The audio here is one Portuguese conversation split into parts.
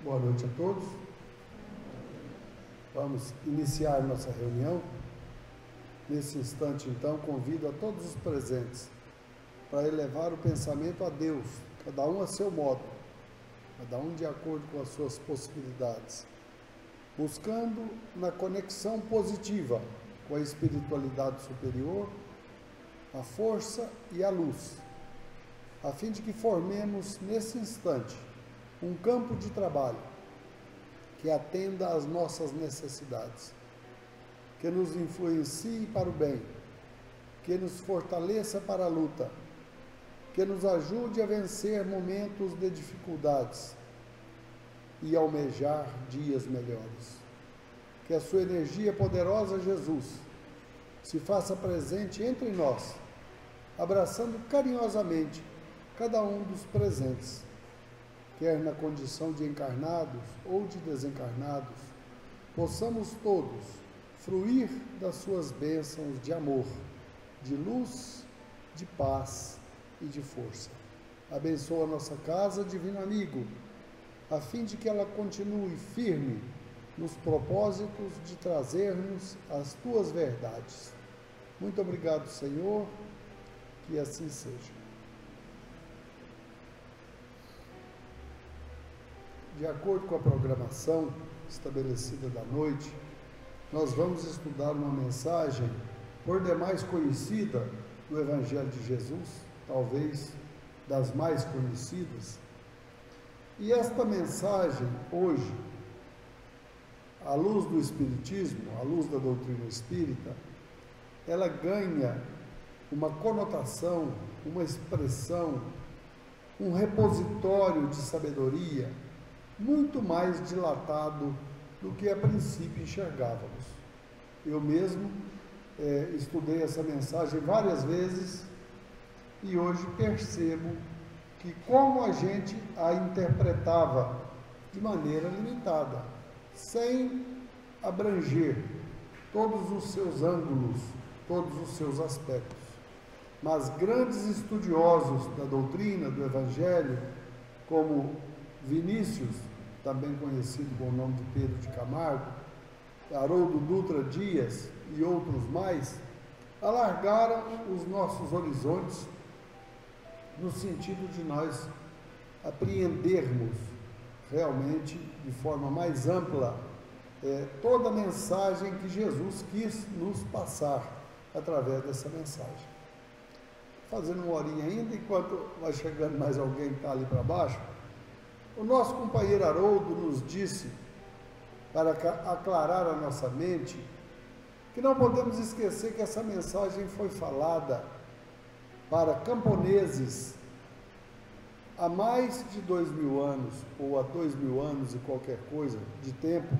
Boa noite a todos. Vamos iniciar nossa reunião. Nesse instante, então, convido a todos os presentes para elevar o pensamento a Deus, cada um a seu modo, cada um de acordo com as suas possibilidades, buscando na conexão positiva com a espiritualidade superior, a força e a luz, a fim de que formemos nesse instante um campo de trabalho que atenda às nossas necessidades, que nos influencie para o bem, que nos fortaleça para a luta, que nos ajude a vencer momentos de dificuldades e almejar dias melhores. Que a sua energia poderosa, Jesus, se faça presente entre nós, abraçando carinhosamente cada um dos presentes, quer na condição de encarnados ou de desencarnados, possamos todos fruir das suas bênçãos de amor, de luz, de paz e de força. Abençoa a nossa casa, divino amigo, a fim de que ela continue firme nos propósitos de trazer-nos as tuas verdades. Muito obrigado, Senhor, que assim seja. De acordo com a programação estabelecida da noite, nós vamos estudar uma mensagem por demais conhecida do Evangelho de Jesus, talvez das mais conhecidas. E esta mensagem, hoje, à luz do Espiritismo, à luz da doutrina espírita, ela ganha uma conotação, uma expressão, um repositório de sabedoria muito mais dilatado do que a princípio enxergávamos. Eu mesmo estudei essa mensagem várias vezes e hoje percebo que como a gente a interpretava de maneira limitada, sem abranger todos os seus ângulos, todos os seus aspectos. Mas grandes estudiosos da doutrina, do Evangelho, como Vinícius, também conhecido com o nome de Pedro de Camargo, Haroldo Dutra Dias e outros mais, alargaram os nossos horizontes no sentido de nós apreendermos realmente de forma mais ampla toda a mensagem que Jesus quis nos passar através dessa mensagem. Fazendo uma horinha ainda, enquanto vai chegando mais alguém que está ali para baixo, o nosso companheiro Haroldo nos disse, para aclarar a nossa mente, que não podemos esquecer que essa mensagem foi falada para camponeses há mais de 2000 anos, ou há 2000 anos e qualquer coisa de tempo,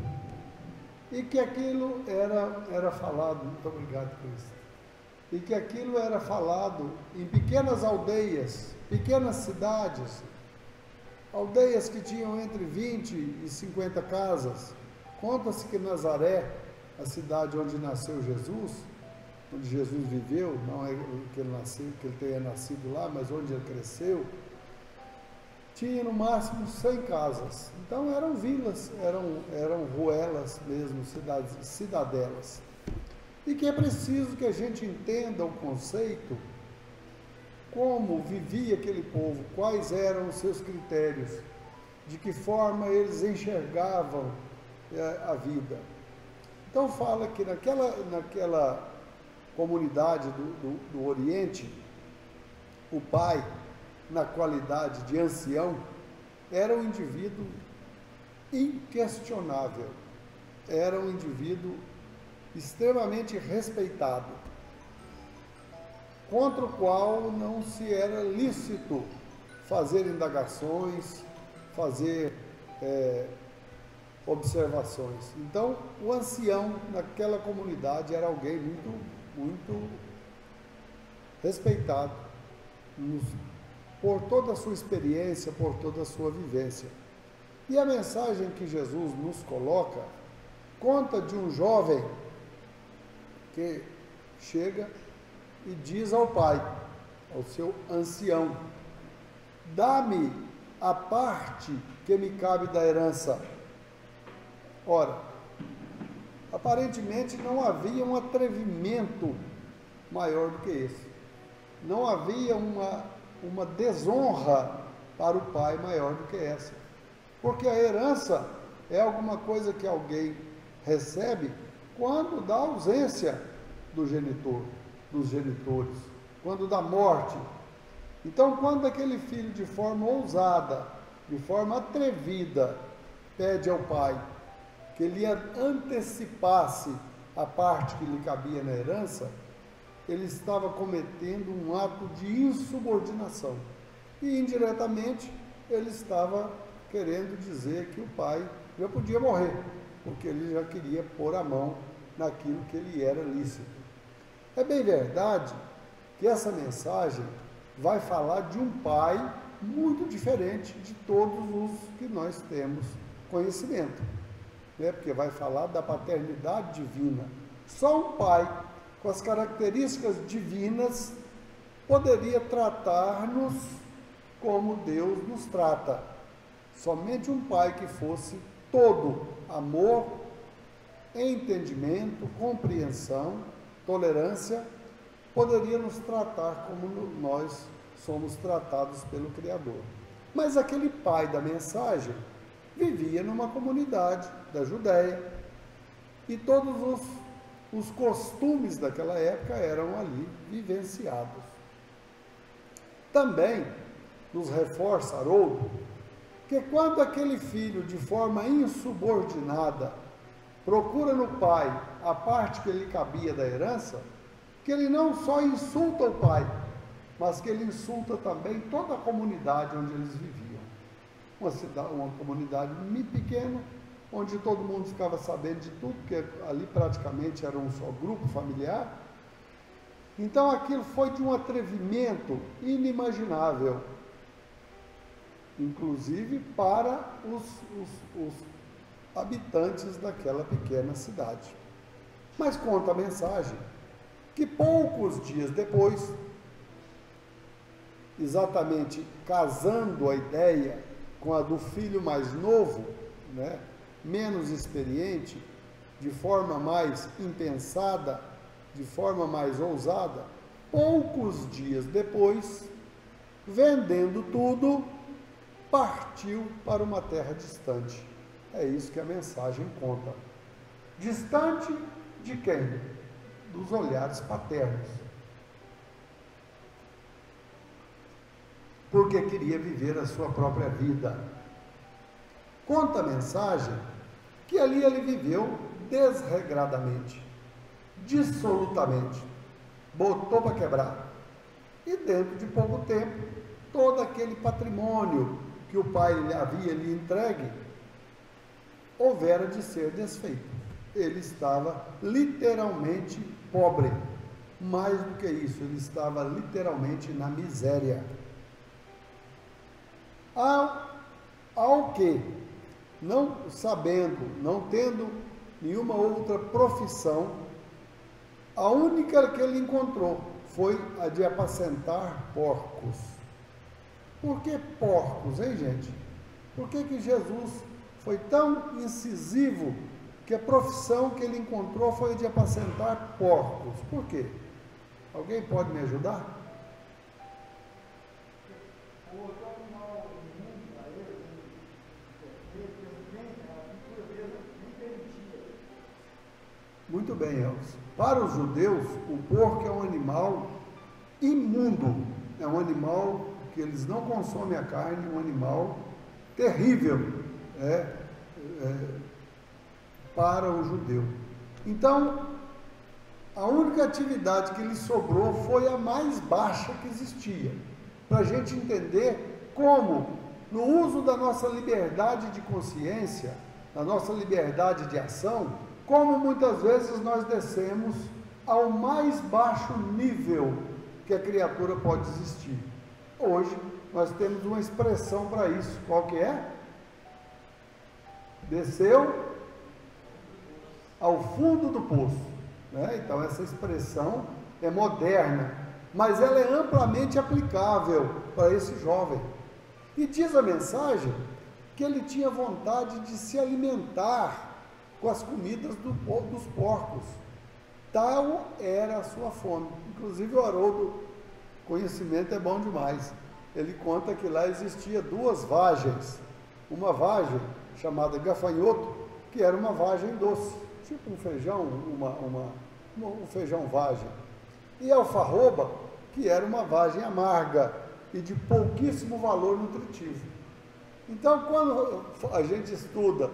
e que aquilo era falado, muito obrigado, Cristo, e que aquilo era falado em pequenas aldeias, pequenas cidades, aldeias que tinham entre 20 e 50 casas. Conta-se que Nazaré, a cidade onde nasceu Jesus, onde Jesus viveu, não é que ele tenha nascido lá, mas onde ele cresceu, tinha no máximo 100 casas. Então eram vilas, eram ruelas mesmo, cidadelas. E que é preciso que a gente entenda o conceito, como vivia aquele povo, quais eram os seus critérios, de que forma eles enxergavam a vida. Então fala que naquela comunidade do Oriente, o pai, na qualidade de ancião, era um indivíduo inquestionável, era um indivíduo extremamente respeitado, contra o qual não se era lícito fazer indagações, fazer observações. Então, o ancião naquela comunidade era alguém muito respeitado por toda a sua experiência, por toda a sua vivência. E a mensagem que Jesus nos coloca conta de um jovem que chega e diz ao pai, ao seu ancião: dá-me a parte que me cabe da herança. Ora, aparentemente não havia um atrevimento maior do que esse. Não havia uma desonra para o pai maior do que essa. Porque a herança é alguma coisa que alguém recebe quando da ausência do genitor, dos genitores, quando da morte. Então, quando aquele filho, de forma ousada, de forma atrevida, pede ao pai que ele antecipasse a parte que lhe cabia na herança, ele estava cometendo um ato de insubordinação. E, indiretamente, ele estava querendo dizer que o pai já podia morrer, porque ele já queria pôr a mão naquilo que lhe era lícito. É bem verdade que essa mensagem vai falar de um pai muito diferente de todos os que nós temos conhecimento, né? Porque vai falar da paternidade divina. Só um pai com as características divinas poderia tratar-nos como Deus nos trata. Somente um pai que fosse todo amor, entendimento, compreensão, tolerância, poderia nos tratar como nós somos tratados pelo Criador. Mas aquele pai da mensagem vivia numa comunidade da Judéia e todos os costumes daquela época eram ali vivenciados. Também nos reforça Haroldo que quando aquele filho, de forma insubordinada, procura no pai a parte que lhe cabia da herança, que ele não só insulta o pai, mas que ele insulta também toda a comunidade onde eles viviam. Uma comunidade muito pequena, onde todo mundo ficava sabendo de tudo, porque ali praticamente era um só grupo familiar. Então aquilo foi de um atrevimento inimaginável, inclusive para os habitantes daquela pequena cidade. Mas conta a mensagem que poucos dias depois, exatamente casando a ideia com a do filho mais novo, né, menos experiente, de forma mais impensada, de forma mais ousada, poucos dias depois, vendendo tudo, partiu para uma terra distante. É isso que a mensagem conta. Distante de quem? Dos olhares paternos. Porque queria viver a sua própria vida. Conta a mensagem que ali ele viveu desregradamente, dissolutamente, botou para quebrar. E dentro de pouco tempo, todo aquele patrimônio que o pai havia lhe entregue, houvera de ser desfeito. Ele estava literalmente pobre. Mais do que isso, ele estava literalmente na miséria. Ao que, não sabendo, não tendo nenhuma outra profissão, a única que ele encontrou foi a de apacentar porcos. Por que porcos, hein, gente? Por que Jesus foi tão incisivo que a profissão que ele encontrou foi de apacentar porcos? Por quê? Alguém pode me ajudar? Muito bem, Elcio. Para os judeus, o porco é um animal imundo, é um animal que eles não consomem a carne, um animal terrível para o judeu. Então, a única atividade que lhe sobrou foi a mais baixa que existia, para a gente entender como, no uso da nossa liberdade de consciência, da nossa liberdade de ação, como muitas vezes nós descemos ao mais baixo nível que a criatura pode existir. Hoje, nós temos uma expressão para isso. Qual que é? Desceu ao fundo do poço. Né? Então, essa expressão é moderna, mas ela é amplamente aplicável para esse jovem. E diz a mensagem que ele tinha vontade de se alimentar com as comidas dos porcos. Tal era a sua fome. Inclusive o Haroldo, conhecimento é bom demais. Ele conta que lá existia duas vagens. Uma vagem chamada gafanhoto, que era uma vagem doce, tipo um feijão, um feijão vagem. E alfarroba, que era uma vagem amarga e de pouquíssimo valor nutritivo. Então, quando a gente estuda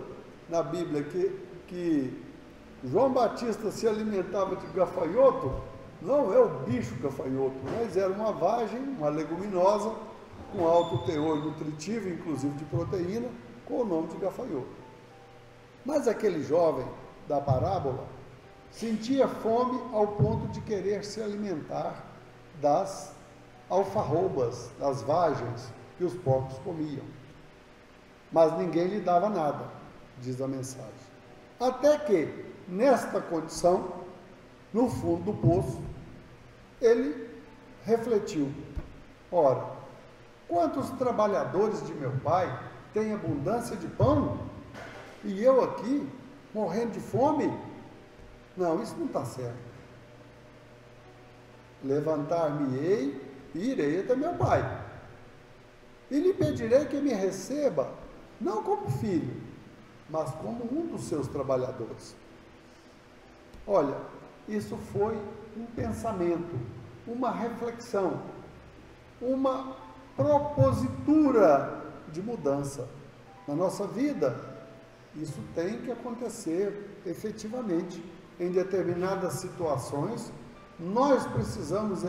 na Bíblia que João Batista se alimentava de gafanhoto, não é o bicho gafanhoto, mas era uma vagem, uma leguminosa, com alto teor nutritivo, inclusive de proteína, com o nome de gafanhoto. Mas aquele jovem da parábola sentia fome ao ponto de querer se alimentar das alfarrobas, das vagens que os porcos comiam. Mas ninguém lhe dava nada, diz a mensagem. Até que, nesta condição, no fundo do poço, ele refletiu: ora, quantos trabalhadores de meu pai têm abundância de pão, e eu aqui, morrendo de fome? Não, isso não está certo. Levantar-me-ei e irei até meu pai, e lhe pedirei que me receba, não como filho, mas como um dos seus trabalhadores. Olha, isso foi um pensamento, uma reflexão, uma propositura de mudança. Na nossa vida, isso tem que acontecer efetivamente. Em determinadas situações, nós precisamos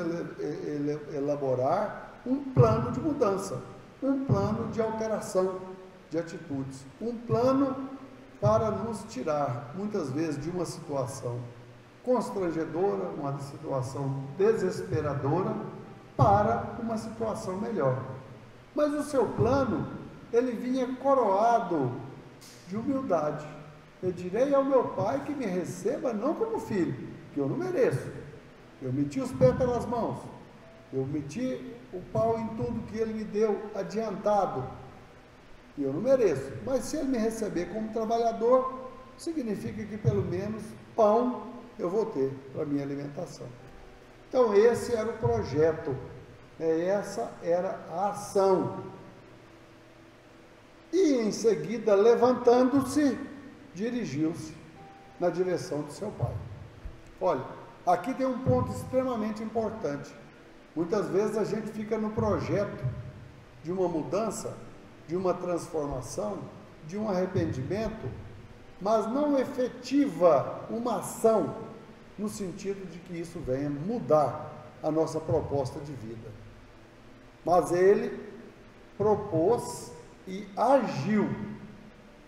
elaborar um plano de mudança, um plano de alteração de atitudes, um plano para nos tirar, muitas vezes, de uma situação constrangedora, uma situação desesperadora, para uma situação melhor. Mas o seu plano, ele vinha coroado de humildade. Pedirei ao meu pai que me receba não como filho, que eu não mereço. Eu meti os pés pelas mãos, eu meti o pau em tudo que ele me deu adiantado, e eu não mereço. Mas se ele me receber como trabalhador, significa que pelo menos pão eu vou ter para minha alimentação. Então esse era o projeto, essa era a ação. E em seguida, levantando-se, dirigiu-se na direção do seu pai. Olha, aqui tem um ponto extremamente importante. Muitas vezes a gente fica no projeto de uma mudança, de uma transformação, de um arrependimento, mas não efetiva uma ação no sentido de que isso venha mudar a nossa proposta de vida. Mas ele propôs e agiu.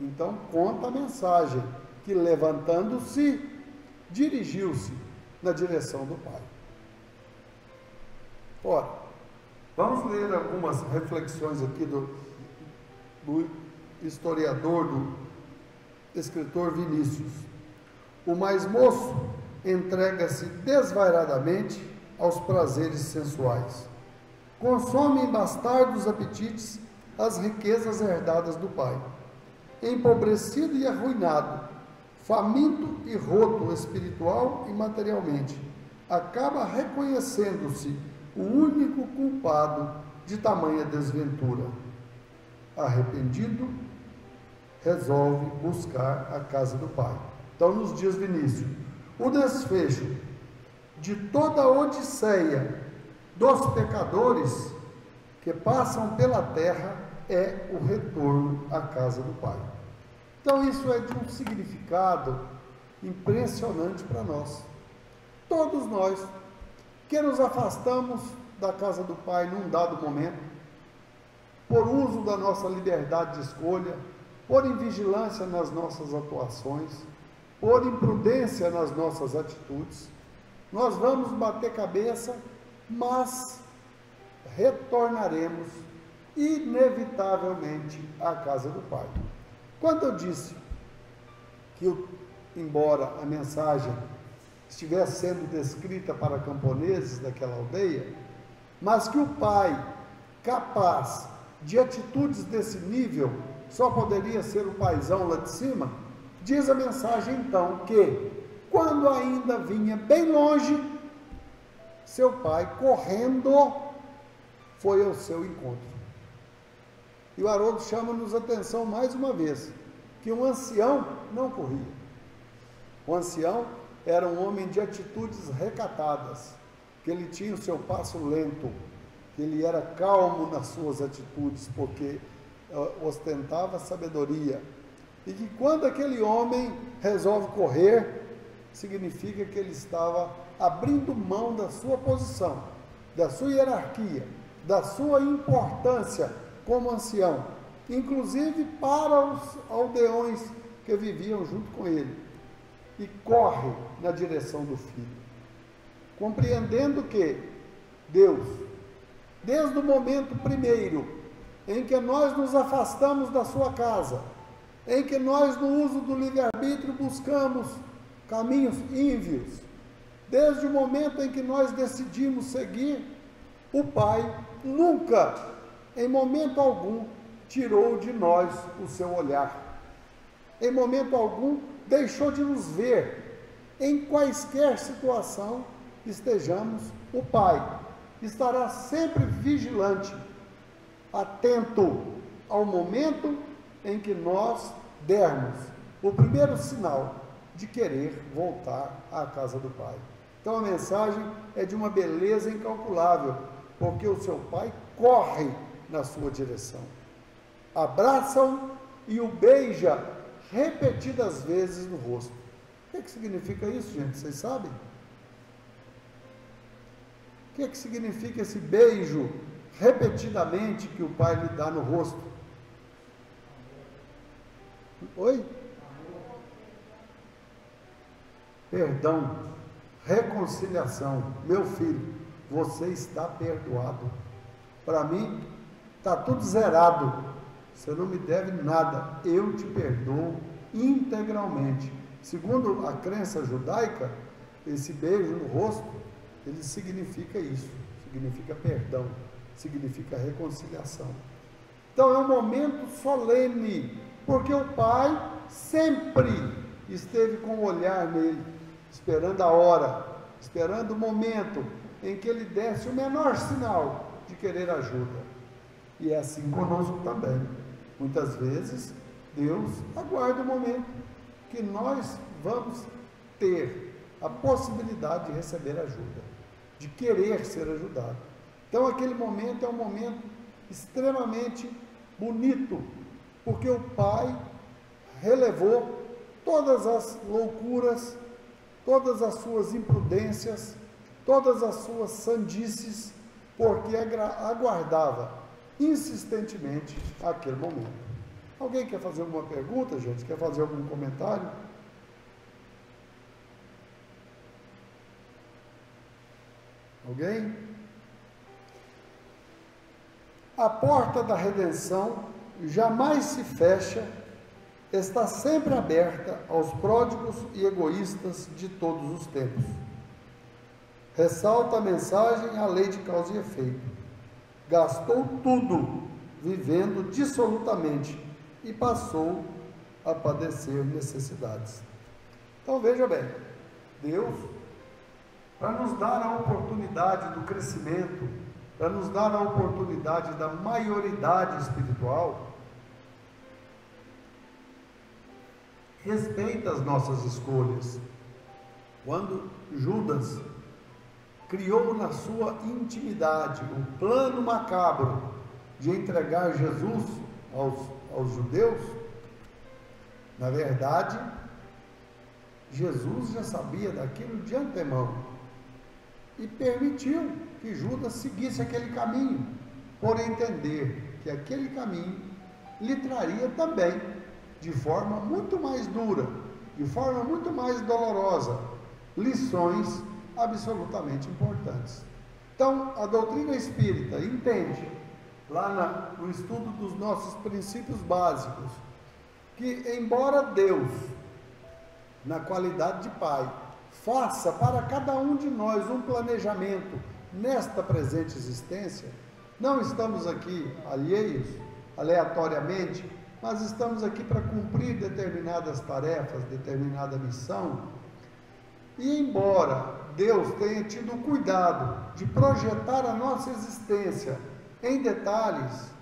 Então conta a mensagem que, levantando-se, dirigiu-se na direção do Pai. Ora, vamos ler algumas reflexões aqui do historiador, do escritor Vinícius. O mais moço entrega-se desvairadamente aos prazeres sensuais. Consome em bastardos apetites as riquezas herdadas do pai. Empobrecido e arruinado, faminto e roto espiritual e materialmente, acaba reconhecendo-se o único culpado de tamanha desventura. Arrependido, resolve buscar a casa do pai. Então, nos dias Vinícius, o desfecho de toda a odisseia dos pecadores que passam pela terra é o retorno à casa do Pai. Então isso é de um significado impressionante para nós. Todos nós que nos afastamos da casa do Pai num dado momento, por uso da nossa liberdade de escolha, por invigilância nas nossas atuações, por imprudência nas nossas atitudes, nós vamos bater cabeça, mas retornaremos inevitavelmente à casa do Pai. Quando eu disse que, embora a mensagem estivesse sendo descrita para camponeses daquela aldeia, mas que o pai, capaz de atitudes desse nível só poderia ser o paizão lá de cima? Diz a mensagem então que, quando ainda vinha bem longe, seu pai, correndo, foi ao seu encontro. E o Haroldo chama-nos a atenção mais uma vez, que um ancião não corria. O ancião era um homem de atitudes recatadas, que ele tinha o seu passo lento, que ele era calmo nas suas atitudes, porque ostentava sabedoria. E que quando aquele homem resolve correr, significa que ele estava abrindo mão da sua posição, da sua hierarquia, da sua importância como ancião, inclusive para os aldeões que viviam junto com ele, e corre na direção do filho, compreendendo que Deus, desde o momento primeiro em que nós nos afastamos da sua casa, em que nós no uso do livre-arbítrio buscamos caminhos ímpios, desde o momento em que nós decidimos seguir, o Pai nunca, em momento algum, tirou de nós o seu olhar. Em momento algum, deixou de nos ver. Em quaisquer situação estejamos, o Pai estará sempre vigilante, atento ao momento em que nós dermos o primeiro sinal de querer voltar à casa do Pai. Então a mensagem é de uma beleza incalculável, porque o seu pai corre na sua direção, abraça-o e o beija repetidas vezes no rosto. O que significa isso, gente? Vocês sabem? O que significa esse beijo repetidamente que o pai lhe dá no rosto? Oi? Perdão, reconciliação. Meu filho, você está perdoado. Para mim, está tudo zerado. Você não me deve nada. Eu te perdoo integralmente. Segundo a crença judaica, esse beijo no rosto, ele significa isso. Significa perdão. Significa reconciliação. Então é um momento solene, porque o pai sempre esteve com o olhar nele, esperando a hora, esperando o momento em que ele desse o menor sinal de querer ajuda. E é assim conosco também. Muitas vezes, Deus aguarda o momento que nós vamos ter a possibilidade de receber ajuda, de querer ser ajudado. Então, aquele momento é um momento extremamente bonito, porque o Pai relevou todas as loucuras, todas as suas imprudências, todas as suas sandices, porque aguardava insistentemente aquele momento. Alguém quer fazer alguma pergunta, gente? Quer fazer algum comentário? Alguém? A porta da redenção jamais se fecha, está sempre aberta aos pródigos e egoístas de todos os tempos. Ressalta a mensagem a lei de causa e efeito. Gastou tudo, vivendo dissolutamente, e passou a padecer necessidades. Então veja bem, Deus, para nos dar a oportunidade do crescimento, para nos dar a oportunidade da maioridade espiritual, respeita as nossas escolhas. Quando Judas criou na sua intimidade o plano macabro de entregar Jesus aos judeus, na verdade, Jesus já sabia daquilo de antemão e permitiu que Judas seguisse aquele caminho, por entender que aquele caminho lhe traria também, de forma muito mais dura, de forma muito mais dolorosa, lições absolutamente importantes. Então, a doutrina espírita entende, lá no estudo dos nossos princípios básicos, que embora Deus, na qualidade de Pai, faça para cada um de nós um planejamento nesta presente existência, Não estamos aqui alheios, aleatoriamente, mas estamos aqui para cumprir determinadas tarefas, determinada missão. E embora Deus tenha tido o cuidado de projetar a nossa existência em detalhes,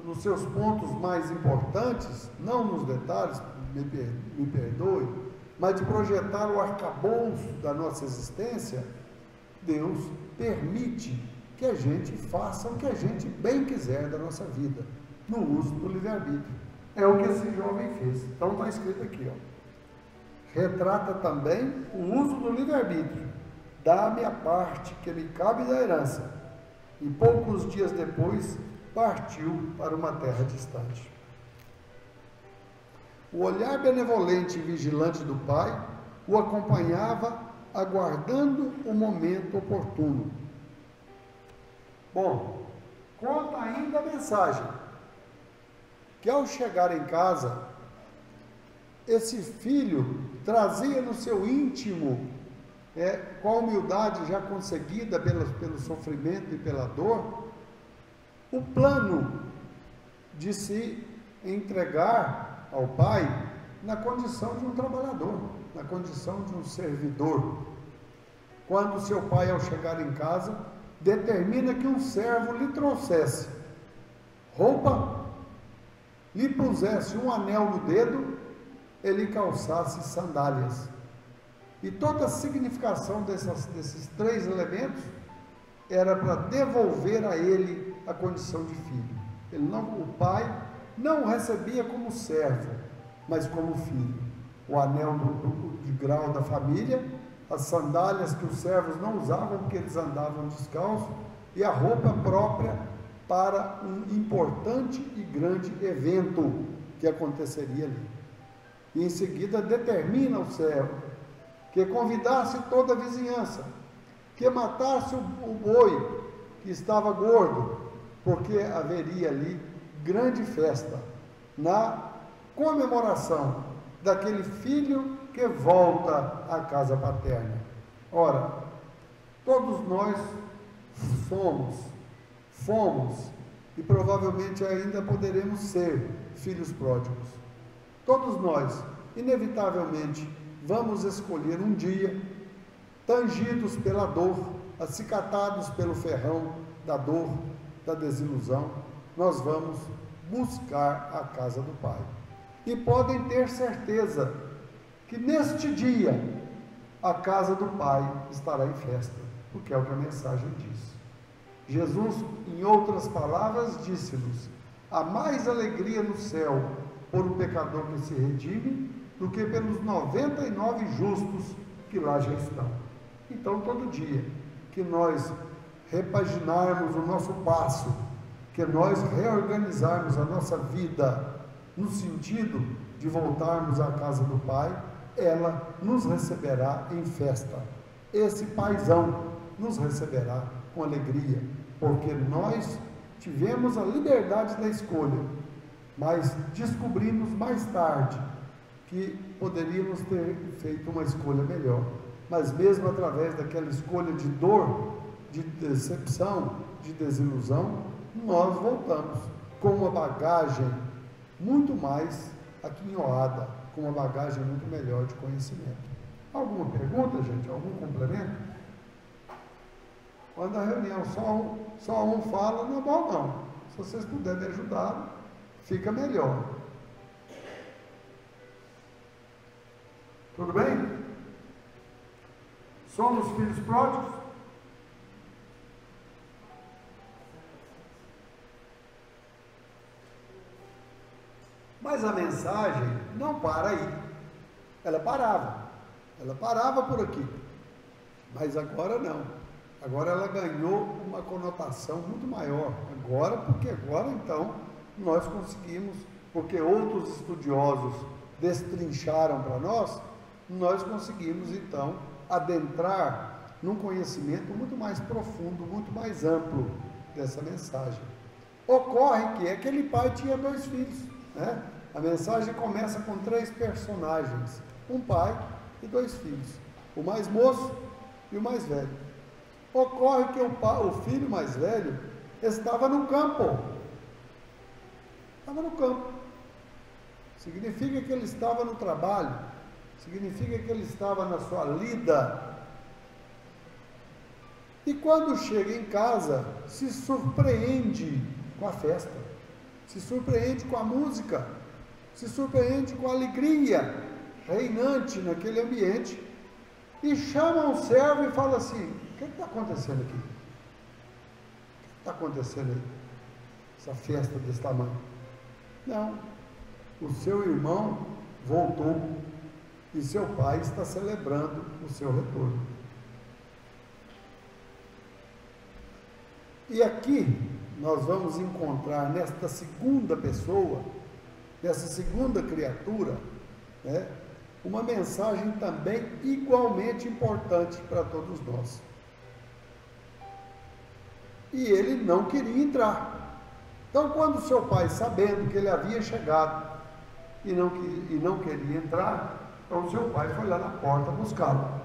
nos seus pontos mais importantes, não nos detalhes, me perdoe, mas de projetar o arcabouço da nossa existência, Deus permite que a gente faça o que a gente bem quiser da nossa vida, no uso do livre-arbítrio. É o que esse jovem fez. Então está escrito aqui, ó. Retrata também o uso do livre-arbítrio. Dá-me a parte que me cabe da herança. E poucos dias depois partiu para uma terra distante. O olhar benevolente e vigilante do pai o acompanhava, aguardando o momento oportuno. Bom, conta ainda a mensagem, que ao chegar em casa, esse filho trazia no seu íntimo, com a humildade já conseguida pelo sofrimento e pela dor, o plano de se entregar ao pai na condição de um trabalhador, na condição de um servidor. Quando seu pai, ao chegar em casa, determina que um servo lhe trouxesse roupa, lhe pusesse um anel no dedo e lhe calçasse sandálias. E toda a significação desses três elementos era para devolver a ele a condição de filho. O pai não o recebia como servo, mas como filho. O anel de grau da família, as sandálias que os servos não usavam porque eles andavam descalços, e a roupa própria para um importante e grande evento que aconteceria ali. E em seguida determina ao servo que convidasse toda a vizinhança, que matasse o boi que estava gordo, porque haveria ali grande festa, na comemoração daquele filho que volta à casa paterna. Ora, todos nós fomos e provavelmente ainda poderemos ser filhos pródigos. Todos nós, inevitavelmente, vamos escolher um dia, tangidos pela dor, acicatados pelo ferrão da dor, da desilusão, nós vamos buscar a casa do Pai. E podem ter certeza que neste dia a casa do Pai estará em festa, porque é o que a mensagem diz. Jesus, em outras palavras, disse-nos: há mais alegria no céu por um pecador que se redime do que pelos 99 justos que lá já estão. Então, todo dia que nós repaginarmos o nosso passo, que nós reorganizarmos a nossa vida no sentido de voltarmos à casa do Pai, ela nos receberá em festa. Esse paizão nos receberá com alegria, porque nós tivemos a liberdade da escolha, mas descobrimos mais tarde que poderíamos ter feito uma escolha melhor. Mas mesmo através daquela escolha de dor, de decepção, de desilusão, nós voltamos com uma bagagem muito mais aquinhoada, com uma bagagem muito melhor de conhecimento. Alguma pergunta, gente? Algum complemento? Quando a reunião só um fala, não é bom não. Se vocês puderem me ajudar, fica melhor. Tudo bem? Somos filhos pródigos? Mas a mensagem não para aí. Ela parava por aqui. Mas agora não. Agora ela ganhou uma conotação muito maior. Porque agora então nós conseguimos, porque outros estudiosos destrincharam para nós conseguimos então adentrar num conhecimento muito mais profundo, muito mais amplo dessa mensagem. Ocorre que aquele pai tinha 2 filhos, né? A mensagem começa com 3 personagens, um pai e 2 filhos, o mais moço e o mais velho. Ocorre que o filho mais velho estava no campo. Estava no campo. Significa que ele estava no trabalho. Significa que ele estava na sua lida. E quando chega em casa, se surpreende com a festa. Se surpreende com a música. Se surpreende com a alegria reinante naquele ambiente. E chama um servo e fala assim: o que está acontecendo aqui? O que está acontecendo aí? Essa festa desse tamanho? Não, o seu irmão voltou e seu pai está celebrando o seu retorno. E aqui nós vamos encontrar nesta segunda pessoa, nessa segunda criatura, né, uma mensagem também igualmente importante para todos nós. E ele não queria entrar. Então, quando seu pai, sabendo que ele havia chegado e não queria entrar, então seu pai foi lá na porta buscá-lo.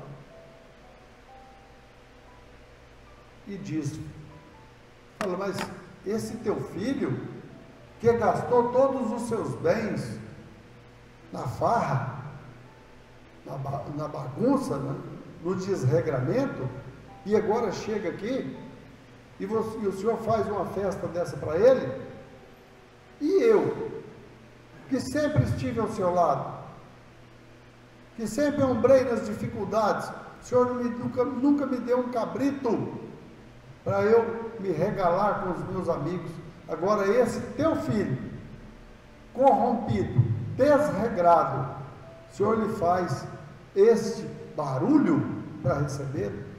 E disse: fala, mas esse teu filho, que gastou todos os seus bens na farra, na bagunça, no desregramento, e agora chega aqui, e o senhor faz uma festa dessa para ele? E eu, que sempre estive ao seu lado, que sempre ombrei nas dificuldades, o senhor nunca me deu um cabrito para eu me regalar com os meus amigos. Agora esse teu filho, corrompido, desregrado, o senhor lhe faz este barulho para recebê-lo?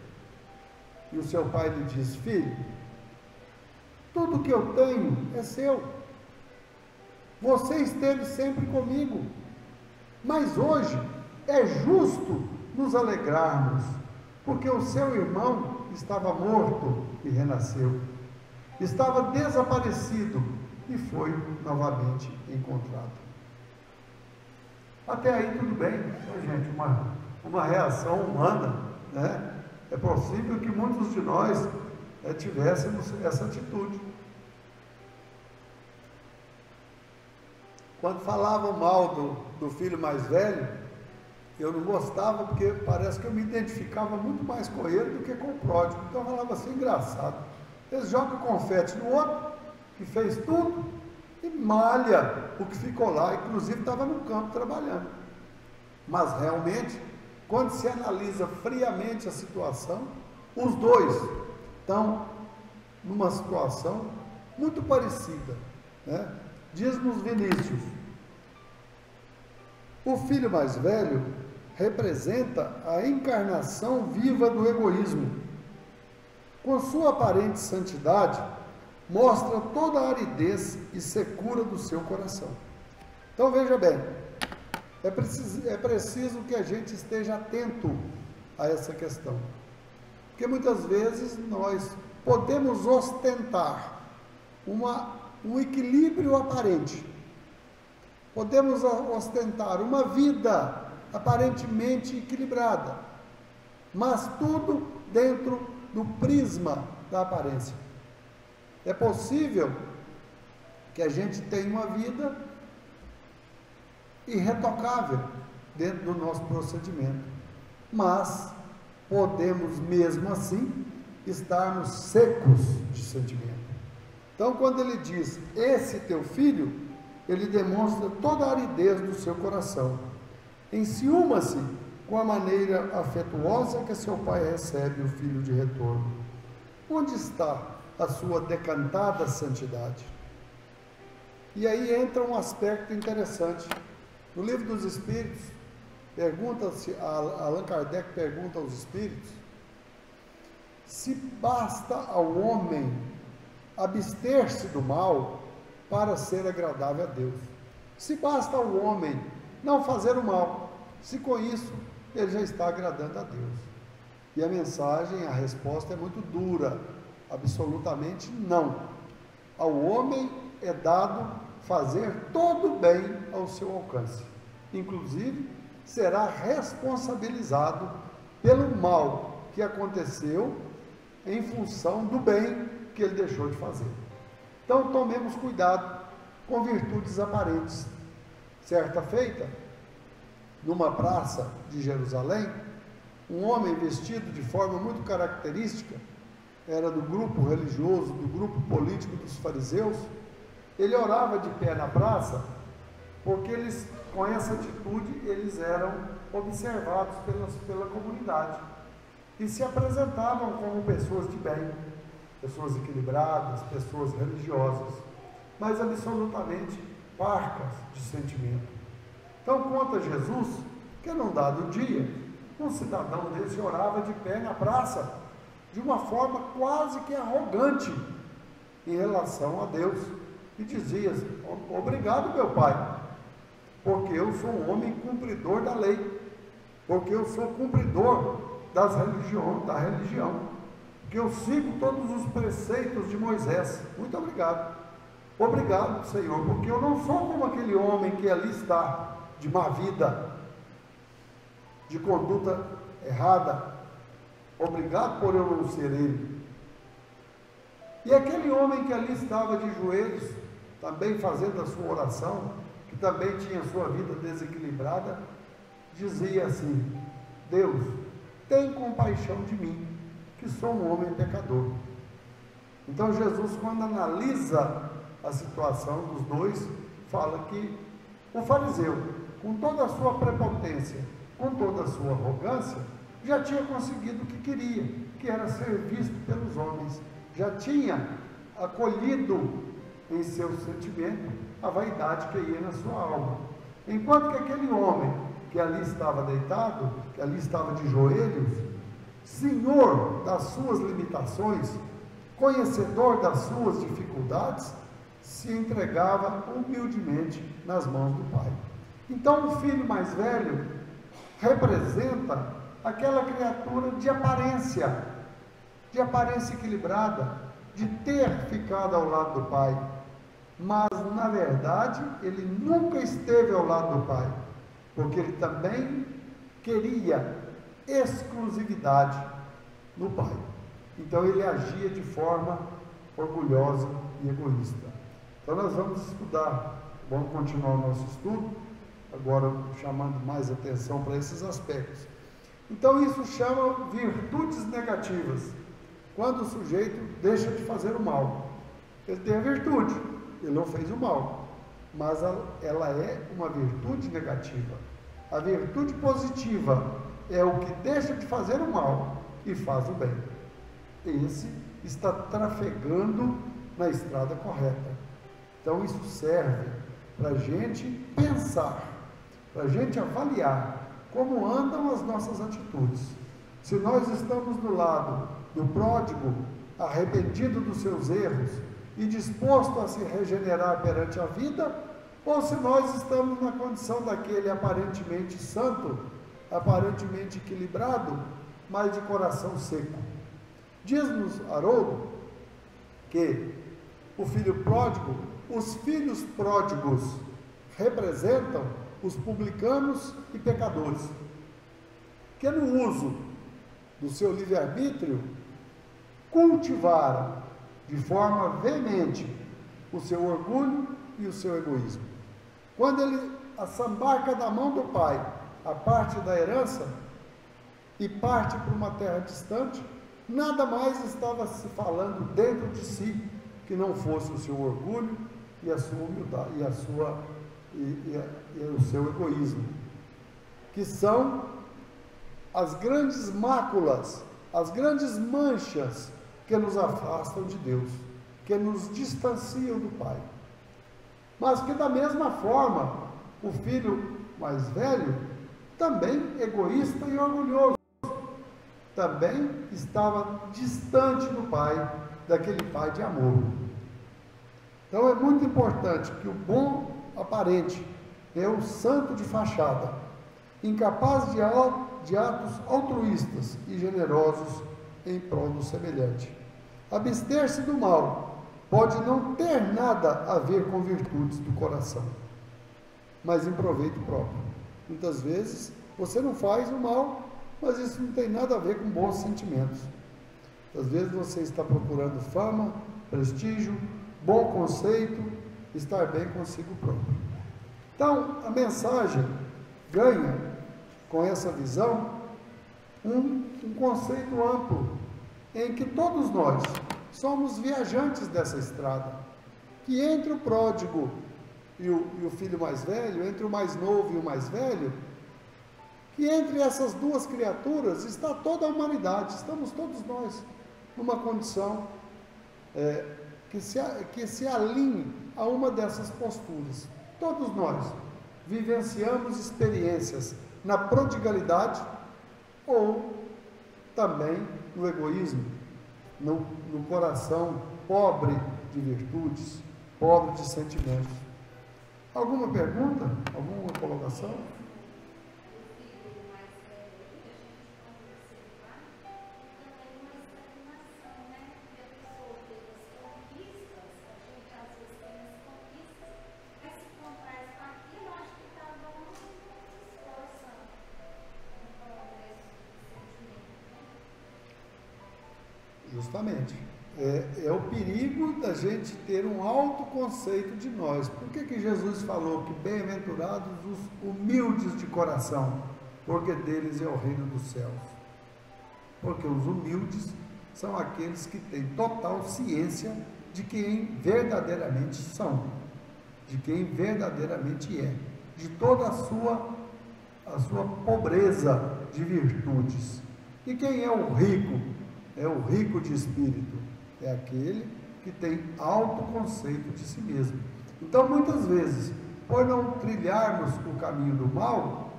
E o seu pai lhe diz: filho, tudo que eu tenho é seu, você esteve sempre comigo, mas hoje é justo nos alegrarmos, porque o seu irmão estava morto e renasceu, estava desaparecido e foi novamente encontrado. Até aí tudo bem, né, gente? Uma reação humana, né? É possível que muitos de nós tivéssemos essa atitude. Quando falavam mal do filho mais velho, eu não gostava, porque parece que eu me identificava muito mais com ele do que com o pródigo. Então eu falava assim: engraçado, eles jogam confete no outro, que fez tudo, e malha o que ficou lá, inclusive estava no campo trabalhando. Mas realmente, quando se analisa friamente a situação, os dois estão numa situação muito parecida, né? Diz-nos Vinícius: o filho mais velho representa a encarnação viva do egoísmo. Com sua aparente santidade, mostra toda a aridez e secura do seu coração. Então veja bem, é preciso que a gente esteja atento a essa questão, porque muitas vezes nós podemos ostentar um equilíbrio aparente, podemos ostentar uma vida aparentemente equilibrada, mas tudo dentro do prisma da aparência. É possível que a gente tenha uma vida irretocável dentro do nosso procedimento, mas podemos mesmo assim estarmos secos de sentimento. Então, quando ele diz esse teu filho, ele demonstra toda a aridez do seu coração, enciuma-se com a maneira afetuosa que seu pai recebe o filho de retorno. Onde está a sua decantada santidade? E aí entra um aspecto interessante. No Livro dos Espíritos, Allan Kardec pergunta aos espíritos se basta ao homem abster-se do mal para ser agradável a Deus. Se basta ao homem não fazer o mal, se com isso ele já está agradando a Deus. E a mensagem, a resposta é muito dura: absolutamente não. Ao homem é dado fazer todo o bem ao seu alcance, inclusive será responsabilizado pelo mal que aconteceu em função do bem que ele deixou de fazer. Então, tomemos cuidado com virtudes aparentes. Certa feita, numa praça de Jerusalém, um homem vestido de forma muito característica, era do grupo religioso, do grupo político dos fariseus. Ele orava de pé na praça, porque eles, com essa atitude, eles eram observados pela comunidade e se apresentavam como pessoas de bem, pessoas equilibradas, pessoas religiosas, mas absolutamente parcas de sentimento. Então conta Jesus que num dado dia, um cidadão desse orava de pé na praça, de uma forma quase que arrogante em relação a Deus, e dizia: obrigado, meu Pai, porque eu sou um homem cumpridor da lei, porque eu sou cumpridor da religião, que eu sigo todos os preceitos de Moisés. Muito obrigado. Obrigado, Senhor, porque eu não sou como aquele homem que ali está, de má vida, de conduta errada. Obrigado por eu não ser ele. E aquele homem que ali estava de joelhos, também fazendo a sua oração, que também tinha a sua vida desequilibrada, dizia assim: Deus, tem compaixão de mim, que sou um homem pecador. Então Jesus, quando analisa a situação dos dois, fala que o fariseu, com toda a sua prepotência, com toda a sua arrogância, já tinha conseguido o que queria, que era ser visto pelos homens, já tinha acolhido em seu sentimento a vaidade que ia na sua alma, enquanto que aquele homem que ali estava deitado, que ali estava de joelhos, senhor das suas limitações, conhecedor das suas dificuldades, se entregava humildemente nas mãos do Pai. Então o filho mais velho representa aquela criatura de aparência equilibrada, de ter ficado ao lado do Pai, mas na verdade ele nunca esteve ao lado do Pai, porque ele também queria exclusividade no Pai. Então ele agia de forma orgulhosa e egoísta. Então nós vamos estudar, vamos continuar o nosso estudo, agora chamando mais atenção para esses aspectos. Então isso chama virtudes negativas, quando o sujeito deixa de fazer o mal. Ele tem a virtude, ele não fez o mal, mas ela é uma virtude negativa. A virtude positiva é o que deixa de fazer o mal e faz o bem. Esse está trafegando na estrada correta. Então isso serve para a gente pensar, para a gente avaliar como andam as nossas atitudes. Se nós estamos do lado do pródigo, arrependido dos seus erros e disposto a se regenerar perante a vida, ou se nós estamos na condição daquele aparentemente santo, aparentemente equilibrado, mas de coração seco. Diz-nos Haroldo que o filho pródigo, os filhos pródigos representam os publicanos e pecadores, que no uso do seu livre-arbítrio cultivaram de forma veemente o seu orgulho e o seu egoísmo. Quando ele assambarca da mão do pai a parte da herança e parte para uma terra distante, nada mais estava se falando dentro de si que não fosse o seu orgulho e a sua humildade e o seu egoísmo, que são as grandes máculas, as grandes manchas que nos afastam de Deus, que nos distanciam do Pai. Mas que da mesma forma, o filho mais velho, também egoísta e orgulhoso, também estava distante do Pai, daquele Pai de amor. Então é muito importante que o bom aparente é o santo de fachada, incapaz de atos altruístas e generosos em prol do semelhante. Abster-se do mal pode não ter nada a ver com virtudes do coração, mas em proveito próprio. Muitas vezes você não faz o mal, mas isso não tem nada a ver com bons sentimentos. Às vezes você está procurando fama, prestígio, bom conceito, estar bem consigo próprio. Então, a mensagem ganha, com essa visão, um conceito amplo, em que todos nós somos viajantes dessa estrada, que entre o pródigo e o filho mais velho, entre o mais novo e o mais velho, que entre essas duas criaturas está toda a humanidade, estamos todos nós numa condição que se alinhe a uma dessas posturas. Todos nós vivenciamos experiências na prodigalidade ou também no egoísmo, no coração pobre de virtudes, pobre de sentimentos. Alguma pergunta? Alguma colocação? Justamente. É o perigo da gente ter um alto conceito de nós. Por que Jesus falou que bem-aventurados os humildes de coração? Porque deles é o reino dos céus. Porque os humildes são aqueles que têm total ciência de quem verdadeiramente são, de quem verdadeiramente é, de toda a sua pobreza de virtudes. E quem é o rico? É o rico de espírito, é aquele que tem alto conceito de si mesmo. Então, muitas vezes, por não trilharmos o caminho do mal,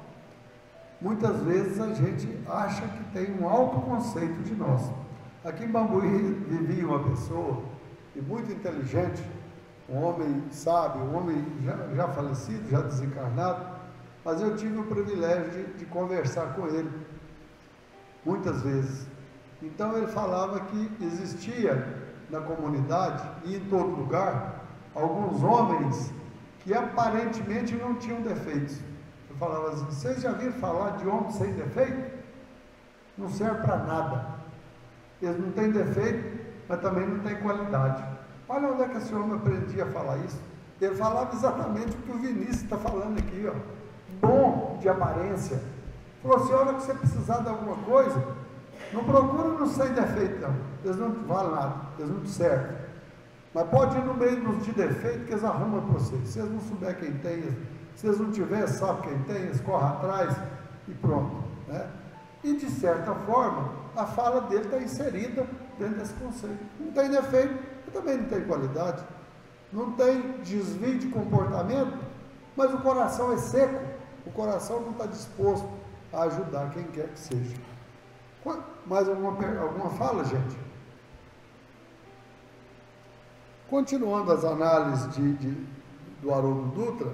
muitas vezes a gente acha que tem um alto conceito de nós. Aqui em Bambuí vivia uma pessoa, e muito inteligente, um homem sábio, um homem já falecido, já desencarnado, mas eu tive o privilégio de conversar com ele, muitas vezes. Então ele falava que existia na comunidade e em todo lugar alguns homens que aparentemente não tinham defeitos. Eu falava assim: vocês já viram falar de homem sem defeito? Não serve para nada. Eles não têm defeito, mas também não têm qualidade. Olha onde é que esse homem aprendia a falar isso. Ele falava exatamente o que o Vinícius está falando aqui, ó. Bom de aparência. Falou assim: olha, que você precisar de alguma coisa, não procura no sem defeito, não. Eles não valem nada, eles não te servem. Mas pode ir no meio de defeito que eles arrumam para vocês. Se eles não souberem quem tem, se eles não tiverem, sabe quem tem, eles correm atrás e pronto, né? E de certa forma, a fala dele está inserida dentro desse conceito. Não tem defeito, mas também não tem qualidade. Não tem desvio de comportamento, mas o coração é seco. O coração não está disposto a ajudar quem quer que seja. Mais alguma fala, gente? Continuando as análises do Haroldo Dutra,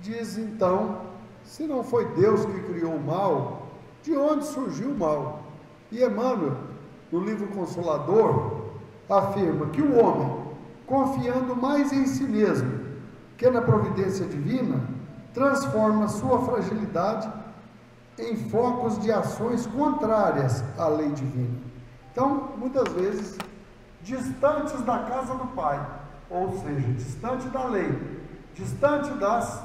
diz então: se não foi Deus que criou o mal, de onde surgiu o mal? E Emmanuel, no livro Consolador, afirma que o homem, confiando mais em si mesmo que na providência divina, transforma sua fragilidade em focos de ações contrárias à lei divina. Então, muitas vezes, distantes da casa do Pai, ou seja, distante da lei, distante das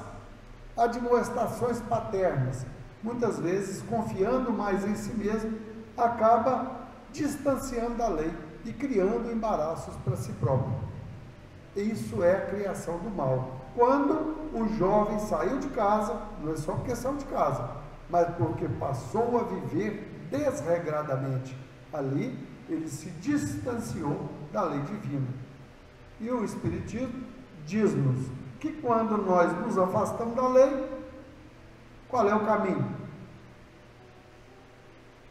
admoestações paternas, muitas vezes, confiando mais em si mesmo, acaba distanciando da lei e criando embaraços para si próprio. Isso é a criação do mal. Quando o jovem saiu de casa, não é só porque saiu de casa, mas porque passou a viver desregradamente. Ali, ele se distanciou da lei divina. E o Espiritismo diz-nos que quando nós nos afastamos da lei, qual é o caminho?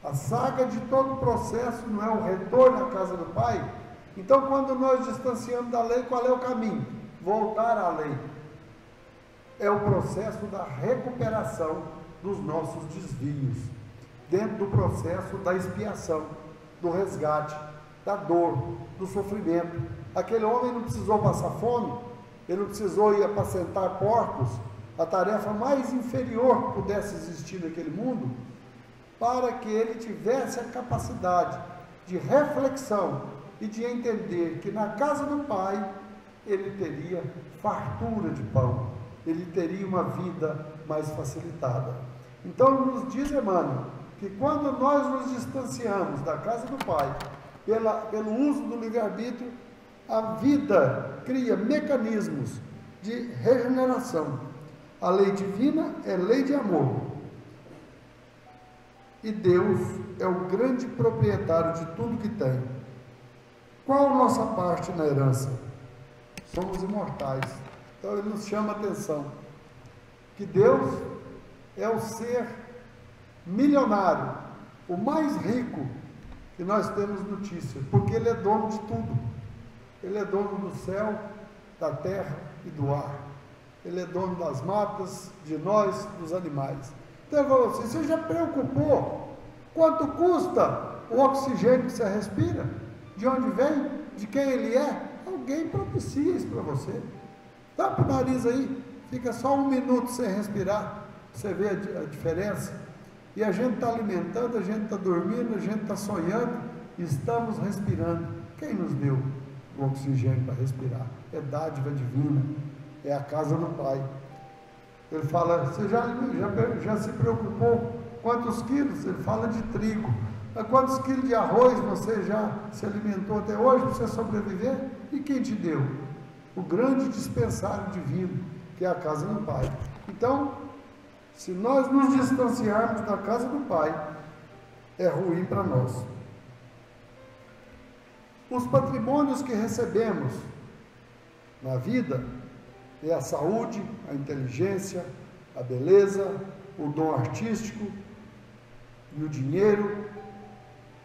A saga de todo o processo não é o retorno à casa do Pai? Então, quando nós distanciamos da lei, qual é o caminho? Voltar à lei. É o processo da recuperação dos nossos desvios, dentro do processo da expiação, do resgate, da dor, do sofrimento. Aquele homem não precisou passar fome, ele não precisou ir apacentar porcos, a tarefa mais inferior que pudesse existir naquele mundo, para que ele tivesse a capacidade de reflexão e de entender que na casa do Pai ele teria fartura de pão, ele teria uma vida mais facilitada. Então nos diz Emmanuel que quando nós nos distanciamos da casa do Pai pelo uso do livre-arbítrio, a vida cria mecanismos de regeneração. A lei divina é lei de amor. E Deus é o grande proprietário de tudo que tem. Qual a nossa parte na herança? Somos imortais. Então ele nos chama a atenção que Deus é o ser milionário, o mais rico que nós temos notícia, porque ele é dono de tudo. Ele é dono do céu, da terra e do ar. Ele é dono das matas, de nós, dos animais. Então ele falou assim: você já preocupou quanto custa o oxigênio que você respira? De onde vem? De quem ele é? Alguém propicia isso para você. Tampa o nariz aí, fica só 1 minuto sem respirar, você vê a diferença. E a gente está alimentando, a gente está dormindo, a gente está sonhando, estamos respirando. Quem nos deu o oxigênio para respirar? É dádiva divina, é a casa do Pai. Ele fala: você já se preocupou quantos quilos? Ele fala de trigo. Mas quantos quilos de arroz você já se alimentou até hoje para você sobreviver? E quem te deu? O grande dispensário divino, que é a casa do Pai. Então, se nós nos distanciarmos da casa do Pai, é ruim para nós. Os patrimônios que recebemos na vida é a saúde, a inteligência, a beleza, o dom artístico e o dinheiro,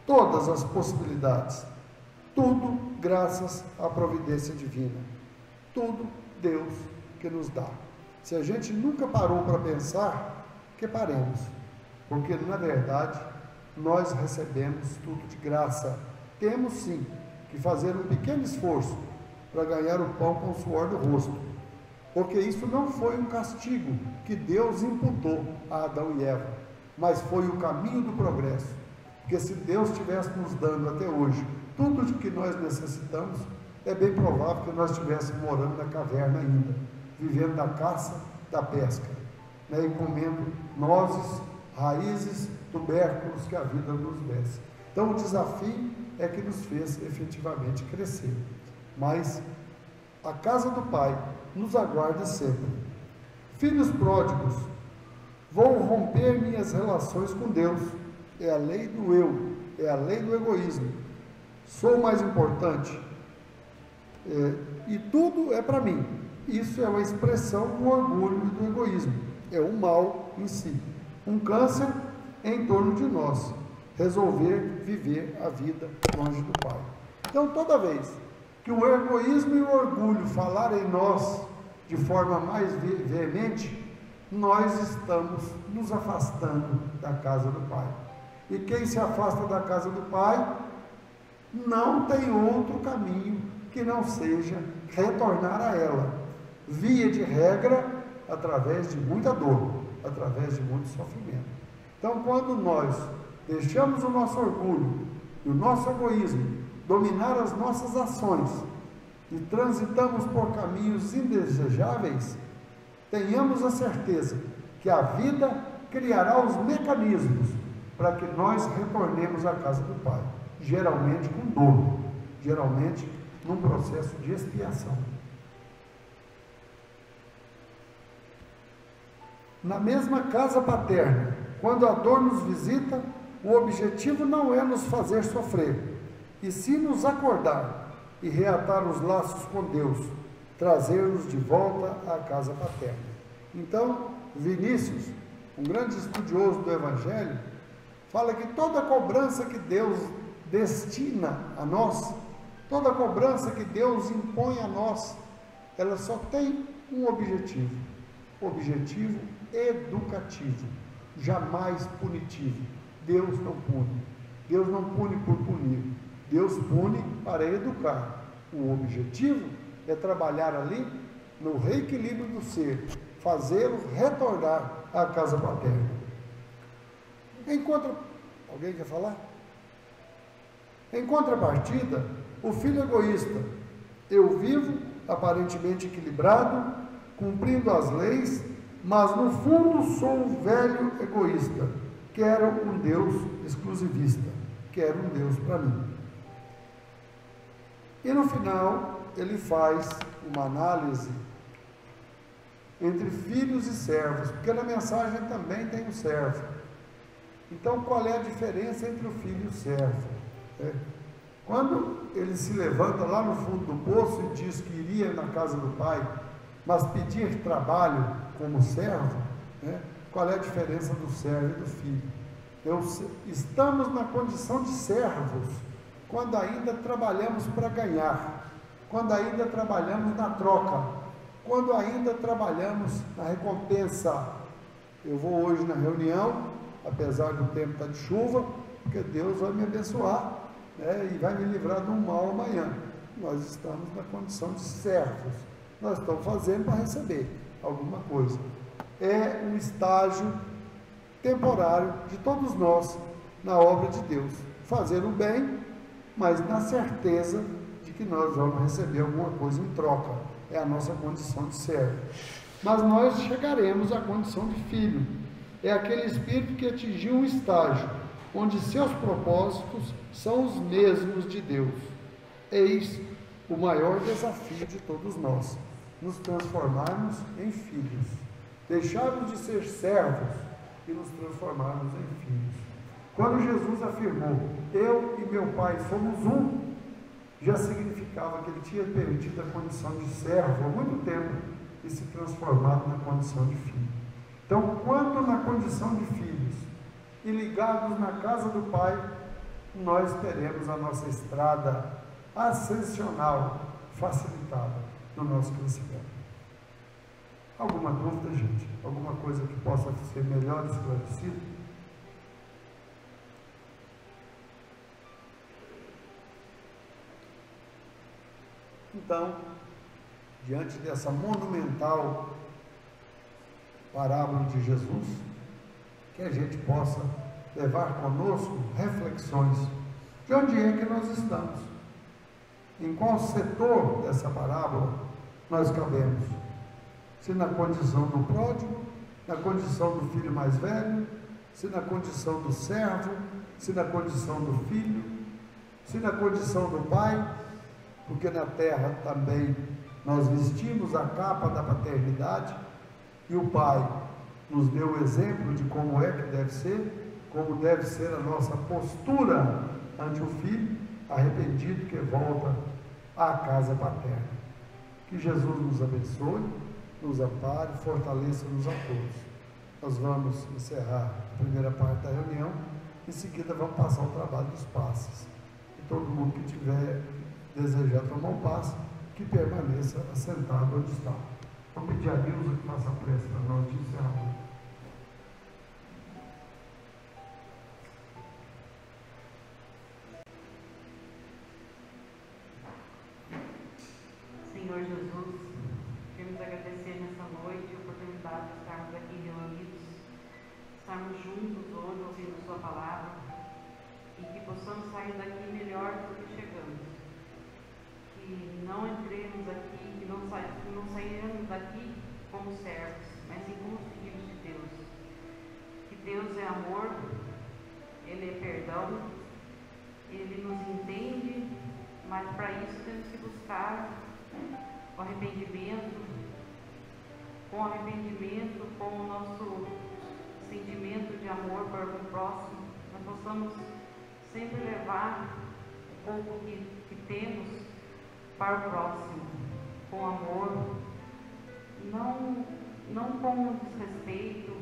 todas as possibilidades, tudo graças à providência divina, tudo Deus que nos dá. Se a gente nunca parou para pensar, que paremos, porque na verdade nós recebemos tudo de graça. Temos sim que fazer um pequeno esforço para ganhar o pão com o suor do rosto, porque isso não foi um castigo que Deus imputou a Adão e Eva, mas foi o caminho do progresso. Porque se Deus estivesse nos dando até hoje tudo o que nós necessitamos, é bem provável que nós estivéssemos morando na caverna ainda, vivendo da caça, da pesca, né, e comendo nozes, raízes, tubérculos que a vida nos desse. Então o desafio é que nos fez efetivamente crescer. Mas a casa do Pai nos aguarda sempre. Filhos pródigos, vou romper minhas relações com Deus. É a lei do eu, é a lei do egoísmo. Sou mais importante. E tudo é para mim. Isso é uma expressão do orgulho e do egoísmo. É um mal em si. Um câncer em torno de nós. Resolver viver a vida longe do Pai. Então, toda vez que o egoísmo e o orgulho falarem em nós de forma mais veemente, nós estamos nos afastando da casa do Pai. E quem se afasta da casa do Pai não tem outro caminho que não seja retornar a ela, via de regra, através de muita dor, através de muito sofrimento. Então, quando nós deixamos o nosso orgulho e o nosso egoísmo dominar as nossas ações e transitamos por caminhos indesejáveis, tenhamos a certeza que a vida criará os mecanismos para que nós retornemos à casa do Pai, geralmente com dor, geralmente num processo de expiação. Na mesma casa paterna, quando a dor nos visita, o objetivo não é nos fazer sofrer, e sim nos acordar e reatar os laços com Deus, trazer-nos de volta à casa paterna. Então, Vinícius, um grande estudioso do Evangelho, fala que toda cobrança que Deus destina a nós, toda cobrança que Deus impõe a nós, ela só tem um objetivo educativo, jamais punitivo. Deus não pune. Deus não pune por punir. Deus pune para educar. O objetivo é trabalhar ali no reequilíbrio do ser, fazê-lo retornar à casa paterna. Alguém quer falar? Em contrapartida, o filho egoísta: eu vivo aparentemente equilibrado, cumprindo as leis, mas no fundo sou um velho egoísta. Quero um Deus exclusivista, quero um Deus para mim. E no final, ele faz uma análise entre filhos e servos, porque na mensagem também tem o servo. Então, qual é a diferença entre o filho e o servo? Quando ele se levanta lá no fundo do poço e diz que iria na casa do pai, mas pedir trabalho como servo, qual é a diferença do servo e do filho? Estamos na condição de servos quando ainda trabalhamos para ganhar, quando ainda trabalhamos na troca, quando ainda trabalhamos na recompensa. Eu vou hoje na reunião, apesar do tempo estar de chuva, porque Deus vai me abençoar, e vai me livrar de um mal amanhã. Nós estamos na condição de servos, nós estamos fazendo para receber alguma coisa. É um estágio temporário de todos nós na obra de Deus, fazer o bem, mas na certeza de que nós vamos receber alguma coisa em troca. É a nossa condição de servo. Mas nós chegaremos à condição de filho. É aquele espírito que atingiu um estágio onde seus propósitos são os mesmos de Deus. Eis o maior desafio de todos nós: nos transformarmos em filhos, deixarmos de ser servos e nos transformarmos em filhos. Quando Jesus afirmou: eu e meu Pai somos um, já significava que ele tinha perdido a condição de servo há muito tempo e se transformado na condição de filho. Então, quando na condição de filhos e ligados na casa do Pai, nós teremos a nossa estrada ascensional facilitada no nosso crescimento. Alguma dúvida, gente? Alguma coisa que possa ser melhor esclarecida? Então, diante dessa monumental parábola de Jesus, que a gente possa levar conosco reflexões de onde é que nós estamos, em qual setor dessa parábola nós cabemos, se na condição do pródigo, na condição do filho mais velho, se na condição do servo, se na condição do filho, se na condição do pai, porque na terra também nós vestimos a capa da paternidade e o pai nos deu o exemplo de como é que deve ser, como deve ser a nossa postura ante o filho arrependido que volta à casa paterna. Que Jesus nos abençoe, nos ampare, fortaleça-nos a todos. Nós vamos encerrar a primeira parte da reunião, em seguida vamos passar o trabalho dos passes. E todo mundo que tiver desejar tomar um passe, que permaneça assentado onde está. Vou pedir a Nilza que faça a prece para nós de encerramento. Senhor Jesus, queremos agradecer nessa noite a oportunidade de estarmos aqui reunidos, estarmos juntos hoje ouvindo Sua palavra e que possamos sair daqui melhor do que chegamos. Que não entremos aqui, que não sairemos daqui como servos, mas sim como filhos de Deus. Que Deus é amor, Ele é perdão, Ele nos entende, mas para isso temos que buscar o arrependimento, com o nosso sentimento de amor para o próximo, nós possamos sempre levar o pouco que temos para o próximo, com amor, não com desrespeito,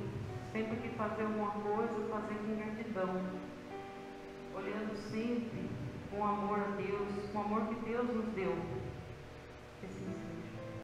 sempre que fazer alguma coisa, fazer com gratidão, olhando sempre com amor a Deus, com o amor que Deus nos deu. Que assim seja.